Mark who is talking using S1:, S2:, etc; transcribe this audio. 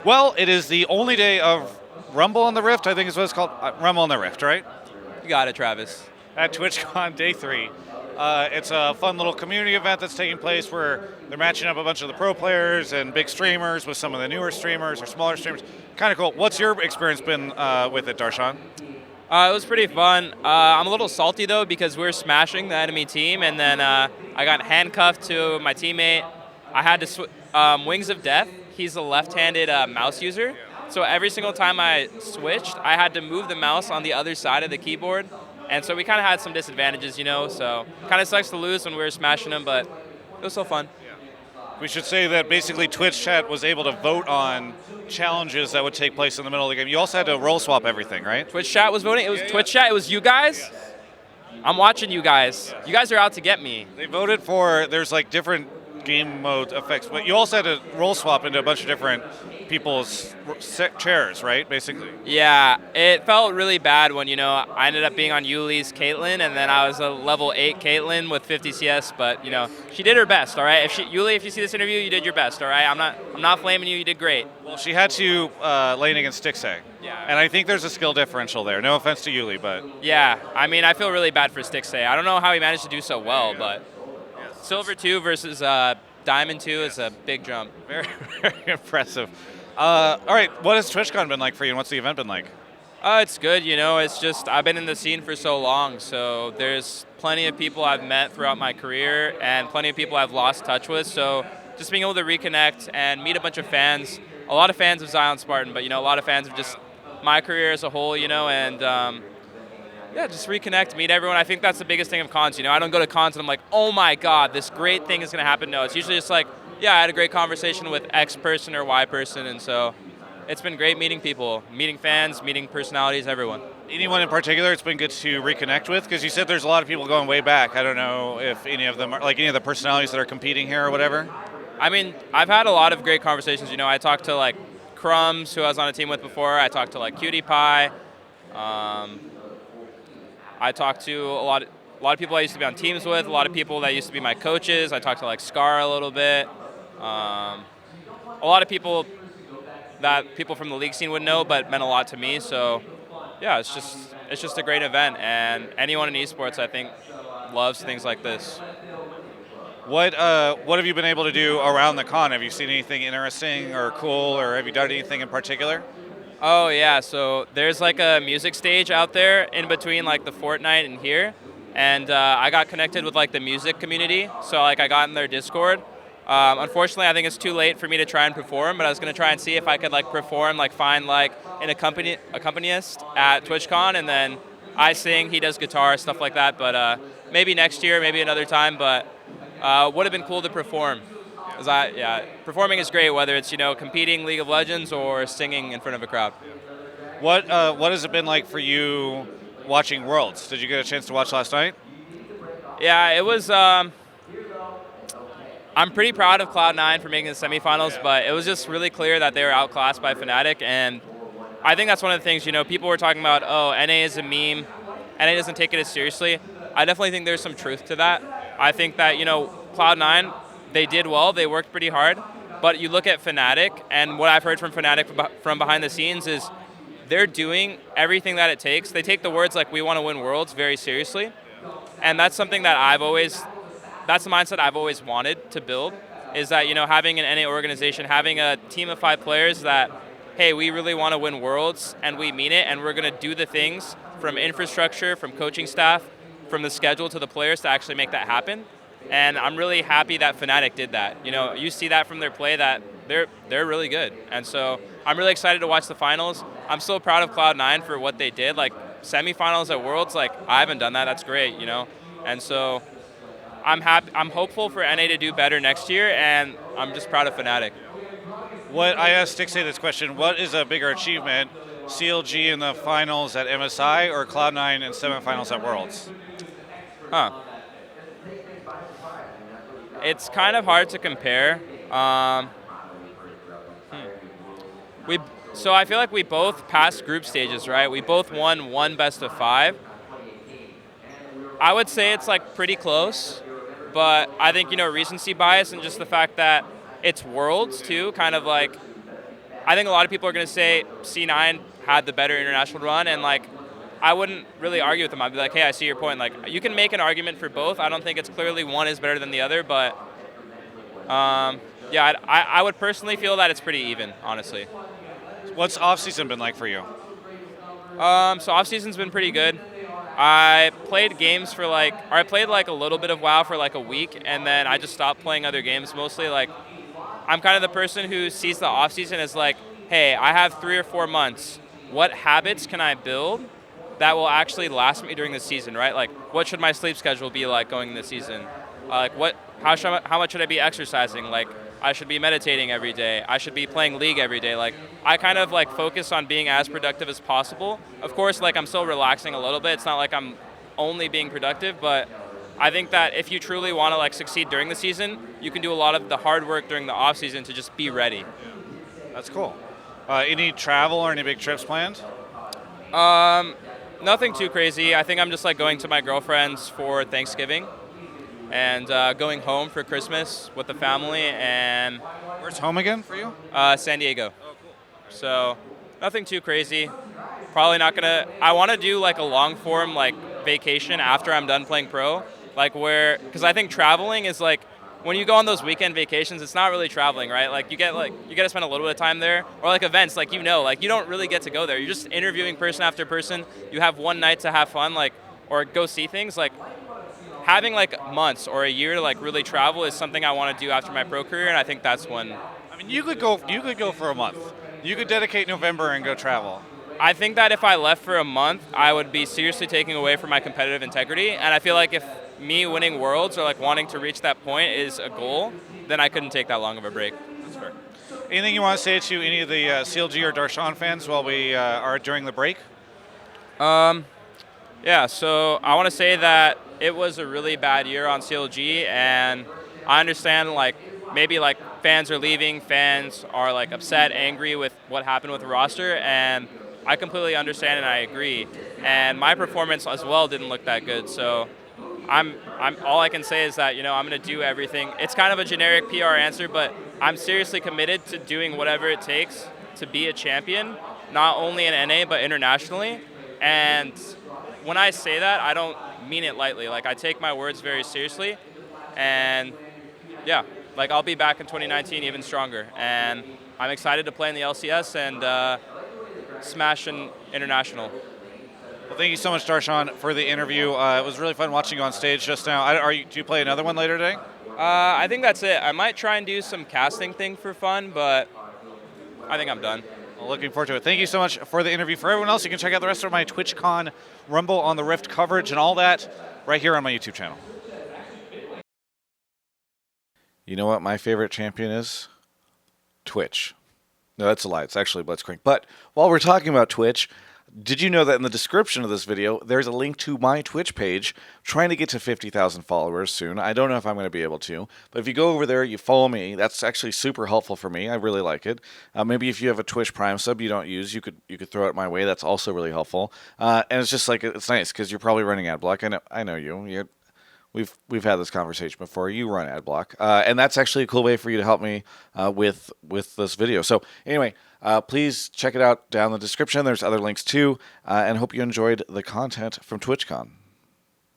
S1: Well, it is the only day of Rumble on the Rift, I think is what it's called. Rumble on the Rift, right?
S2: You got it, Travis.
S1: At TwitchCon Day 3. It's a fun little community event that's taking place where they're matching up a bunch of the pro players and big streamers with some of the newer streamers or smaller streamers. Kind of cool. What's your experience been with it, Darshan?
S2: It was pretty fun. I'm a little salty though because we were smashing the enemy team, and then I got handcuffed to my teammate. I had to Wings of Death. He's a left-handed mouse user, so every single time I switched, I had to move the mouse on the other side of the keyboard, and so we kind of had some disadvantages, So kind of sucks to lose when we were smashing them, but it was still fun.
S1: We should say that basically Twitch chat was able to vote on challenges that would take place in the middle of the game. You also had to role swap everything, right?
S2: Twitch chat was voting. It was Twitch chat. It was you guys. I'm watching you guys. You guys are out to get me.
S1: They voted for, there's like different game mode effects, but you also had to role swap into a bunch of different people's chairs, right, basically?
S2: Yeah, it felt really bad when, I ended up being on Yuli's Caitlyn, and then I was a level 8 Caitlyn with 50 CS, but, she did her best, all right? Yuli, if you see this interview, you did your best, all right? I'm not flaming you, you did great.
S1: Well, she had to lane against Stixay.
S2: Yeah.
S1: And I think there's a skill differential there. No offense to Yuli, but...
S2: Yeah, I feel really bad for Stixay. I don't know how he managed to do so well, but Silver 2 versus Diamond 2 is a big jump.
S1: Very, very impressive. All right, what has TwitchCon been like for you, and what's the event been like?
S2: It's good, it's just I've been in the scene for so long, so there's plenty of people I've met throughout my career and plenty of people I've lost touch with, so just being able to reconnect and meet a bunch of fans, a lot of fans of Zion Spartan, but a lot of fans of just my career as a whole, and just reconnect, meet everyone. I think that's the biggest thing of cons, I don't go to cons and I'm like, oh my god, this great thing is going to happen. No, it's usually just like, yeah, I had a great conversation with X person or Y person, and so it's been great meeting people, meeting fans, meeting personalities, everyone.
S1: Anyone in particular it's been good to reconnect with? Because you said there's a lot of people going way back. I don't know if any of them are, like any of the personalities that are competing here or whatever.
S2: I've had a lot of great conversations. I talked to like Crumbs, who I was on a team with before. I talked to like Cutie Pie. I talked to a lot of people I used to be on teams with, a lot of people that used to be my coaches. I talked to like Scar a little bit. A lot of people that people from the league scene would know, but meant a lot to me. So, yeah, it's just a great event, and anyone in esports, I think, loves things like this.
S1: What have you been able to do around the con? Have you seen anything interesting or cool, or have you done anything in particular?
S2: Oh yeah, so there's like a music stage out there in between like the Fortnite and here, and I got connected with like the music community. So like I got in their Discord. Unfortunately, I think it's too late for me to try and perform, but I was gonna try and see if I could like perform, like find like an accompanist at TwitchCon, and then I sing, he does guitar, stuff like that. But maybe next year, maybe another time. But would have been cool to perform. Performing is great, whether it's competing League of Legends or singing in front of a crowd.
S1: What has it been like for you watching Worlds? Did you get a chance to watch last night?
S2: Yeah, it was. I'm pretty proud of Cloud9 for making the semifinals, but it was just really clear that they were outclassed by Fnatic, and I think that's one of the things. People were talking about, oh, NA is a meme, NA doesn't take it as seriously. I definitely think there's some truth to that. I think that Cloud9. They did well, they worked pretty hard, but you look at Fnatic, and what I've heard from Fnatic from behind the scenes is they're doing everything that it takes. They take the words like, we want to win Worlds very seriously, and that's something that that's the mindset I've always wanted to build, is that, having an NA organization, having a team of 5 players that, hey, we really want to win Worlds, and we mean it, and we're going to do the things from infrastructure, from coaching staff, from the schedule to the players to actually make that happen. And I'm really happy that Fnatic did that. You see that from their play that they're really good. And so I'm really excited to watch the finals. I'm so proud of Cloud9 for what they did. Like semifinals at Worlds, like I haven't done that. That's great, And so I'm hopeful for NA to do better next year, and I'm just proud of Fnatic.
S1: What I asked Stixay this question: what is a bigger achievement, CLG in the finals at MSI or Cloud9 in semifinals at Worlds?
S2: It's kind of hard to compare. So I feel like we both passed group stages, right? We both won one best of 5. I would say it's like pretty close, but I think recency bias and just the fact that it's Worlds too, kind of like I think a lot of people are going to say C9 had the better international run, and like I wouldn't really argue with them. I'd be like, hey, I see your point. Like you can make an argument for both. I don't think it's clearly one is better than the other, but yeah, I would personally feel that it's pretty even, honestly.
S1: What's off-season been like for you?
S2: So off-season's been pretty good. I played games for I played like a little bit of WoW for like a week, and then I just stopped playing other games mostly. Like, I'm kind of the person who sees the off-season as like, hey, I have 3 or 4 months. What habits can I build that will actually last me during the season, right? Like, what should my sleep schedule be like going into the season? How much should I be exercising? Like, I should be meditating every day. I should be playing League every day. Like, I kind of like focus on being as productive as possible. Of course, like I'm still relaxing a little bit. It's not like I'm only being productive, but I think that if you truly want to like succeed during the season, you can do a lot of the hard work during the off season to just be ready.
S1: That's cool. Any travel or any big trips planned?
S2: Nothing too crazy. I think I'm just like going to my girlfriend's for Thanksgiving and going home for Christmas with the family. And
S1: Where's home again for you?
S2: San Diego.
S1: Oh, cool.
S2: So nothing too crazy. Probably not gonna. I want to do like a long form like vacation after I'm done playing pro, because I think traveling is like when you go on those weekend vacations, it's not really traveling, right? Like you get to spend a little bit of time there, or like events, like you don't really get to go there. You're just interviewing person after person. You have one night to have fun, or go see things. Like having like months or a year to like really travel is something I want to do after my pro career, and I think that's when.
S1: I mean, you could go for a month. You could dedicate November and go travel.
S2: I think that if I left for a month, I would be seriously taking away from my competitive integrity. And I feel like if me winning worlds or like wanting to reach that point is a goal, then I couldn't take that long of a break.
S1: That's fair. Anything you want to say to any of the CLG or Darshan fans while we are during the break?
S2: Yeah, so I want to say that it was a really bad year on CLG, and I understand like maybe like fans are leaving, fans are like upset, angry with what happened with the roster, and I completely understand and I agree. And my performance as well didn't look that good, so I'm all I can say is that I'm going to do everything. It's kind of a generic PR answer, but I'm seriously committed to doing whatever it takes to be a champion, not only in NA but internationally. And when I say that, I don't mean it lightly. Like I take my words very seriously, and yeah, like I'll be back in 2019 even stronger. And I'm excited to play in the LCS and smash an international.
S1: Well, thank you so much, Darshan, for the interview. It was really fun watching you on stage just now. Do you play another one later today?
S2: I think that's it. I might try and do some casting thing for fun, but I think I'm done.
S1: Well, looking forward to it. Thank you so much for the interview. For everyone else, you can check out the rest of my TwitchCon, Rumble on the Rift coverage, and all that right here on my YouTube channel. You know what my favorite champion is? Twitch. No, that's a lie. It's actually Blitzcrank. But while we're talking about Twitch, did you know that in the description of this video, there's a link to my Twitch page, trying to get to 50,000 followers soon. I don't know if I'm going to be able to, but if you go over there, you follow me. That's actually super helpful for me. I really like it. Maybe if you have a Twitch Prime sub you don't use, you could throw it my way. That's also really helpful. And it's just like, it's nice because you're probably running ad block. I know you. We've had this conversation before. You run ad block, and that's actually a cool way for you to help me with this video. So anyway, please check it out down in the description. There's other links too, and hope you enjoyed the content from TwitchCon.